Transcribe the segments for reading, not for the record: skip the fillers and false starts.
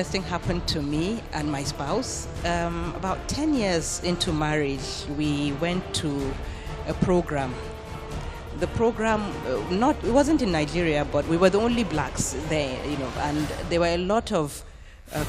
interesting happened to me and my spouse. About 10 years into marriage, we went to a program. The program, it wasn't in Nigeria, but we were the only blacks there, and there were a lot of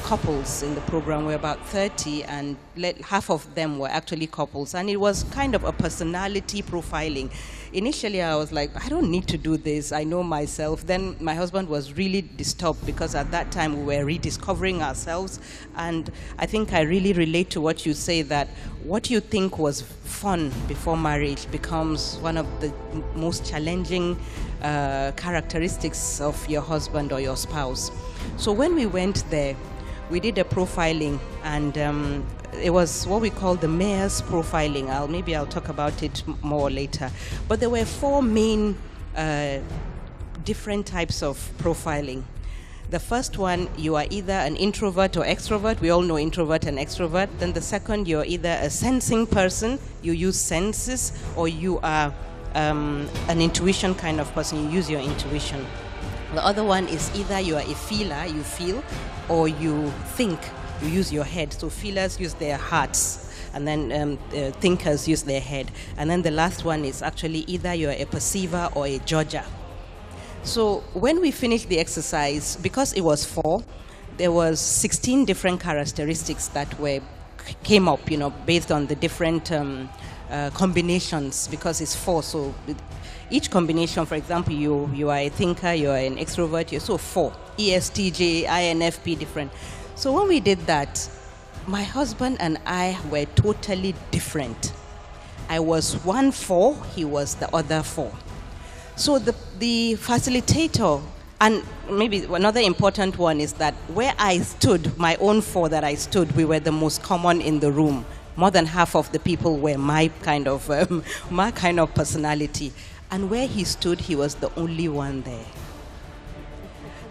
couples in the program. We were about 30, and half of them were actually couples, and it was kind of a personality profiling. Initially, I was like, I don't need to do this. I know myself. Then my husband was really disturbed because at that time we were rediscovering ourselves. And I think I really relate to what you say, that what you think was fun before marriage becomes one of the most challenging characteristics of your husband or your spouse. So when we went there, we did a profiling, and it was what we call the mayor's profiling. Maybe I'll talk about it more later. But there were 4 main different types of profiling. The first one, you are either an introvert or extrovert. We all know introvert and extrovert. Then the second, you're either a sensing person, you use senses, or you are an intuition kind of person, you use your intuition. The other one is either you are a feeler, you feel, or you think, you use your head. So feelers use their hearts, and then thinkers use their head. And then the last one is actually either you're a perceiver or a judger. So when we finished the exercise, because it was 4, there was 16 different characteristics that came up, based on the different combinations, because it's 4. So each combination, for example, you are a thinker, you are an extrovert, so 4. ESTJ, INFP, different. So when we did that, my husband and I were totally different. I was 1 4, he was the other 4. So the facilitator, and maybe another important one is that where I stood, my own 4 that I stood, we were the most common in the room. More than half of the people were my kind of personality. And where he stood, he was the only one there.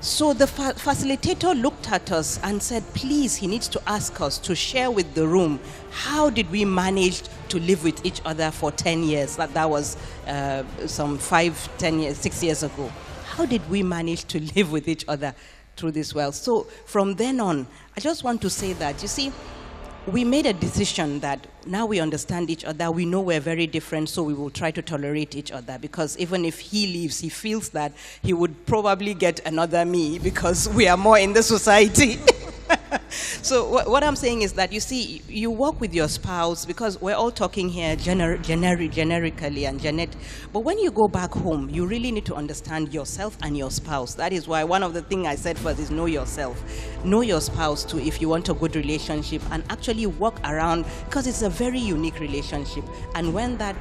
So the facilitator looked at us and said, please, he needs to ask us to share with the room, how did we manage to live with each other for 10 years? That was some 5, 10 years, 6 years ago. How did we manage to live with each other through this well? So from then on, I just want to say that, you see, we made a decision that now we understand each other, we know we're very different, so we will try to tolerate each other, because even if he leaves, he feels that he would probably get another me because we are more in the society. So what I'm saying is that, you see, you work with your spouse, because we're all talking here generically and but when you go back home, you really need to understand yourself and your spouse. That is why one of the things I said first is know yourself. Know your spouse too if you want a good relationship, and actually work around, because it's a very unique relationship. And when that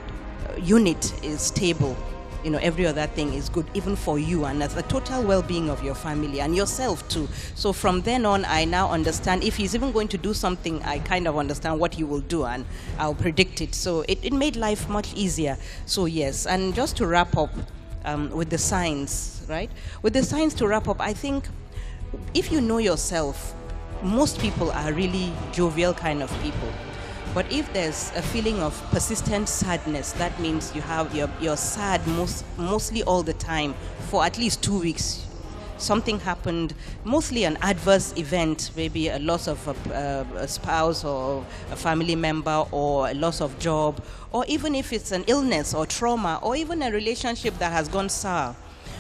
unit is stable, every other thing is good, even for you, and that's the total well-being of your family and yourself too. So from then on, I now understand if he's even going to do something, I kind of understand what he will do, and I'll predict it. So it made life much easier. So yes, and just to wrap up with the signs, right? With the signs to wrap up, I think if you know yourself, most people are really jovial kind of people. But if there's a feeling of persistent sadness, that means you're sad mostly all the time for at least 2 weeks. Something happened, mostly an adverse event, maybe a loss of a spouse or a family member, or a loss of job, or even if it's an illness or trauma, or even a relationship that has gone sour.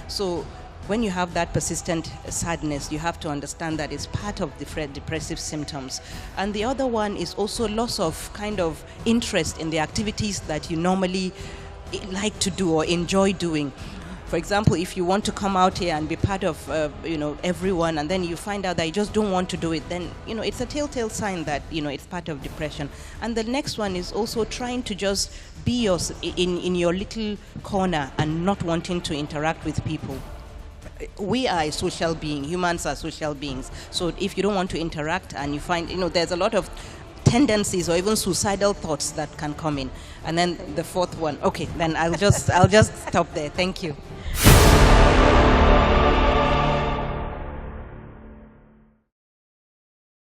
So when you have that persistent sadness, you have to understand that it's part of depressive symptoms. And the other one is also loss of kind of interest in the activities that you normally like to do or enjoy doing. For example, if you want to come out here and be part of everyone, and then you find out that you just don't want to do it, then it's a telltale sign that it's part of depression. And the next one is also trying to just be in your little corner and not wanting to interact with people. We are a social being. Humans are social beings. So if you don't want to interact, and you find, there's a lot of tendencies or even suicidal thoughts that can come in. And then the fourth one. Okay, then I'll just stop there. Thank you.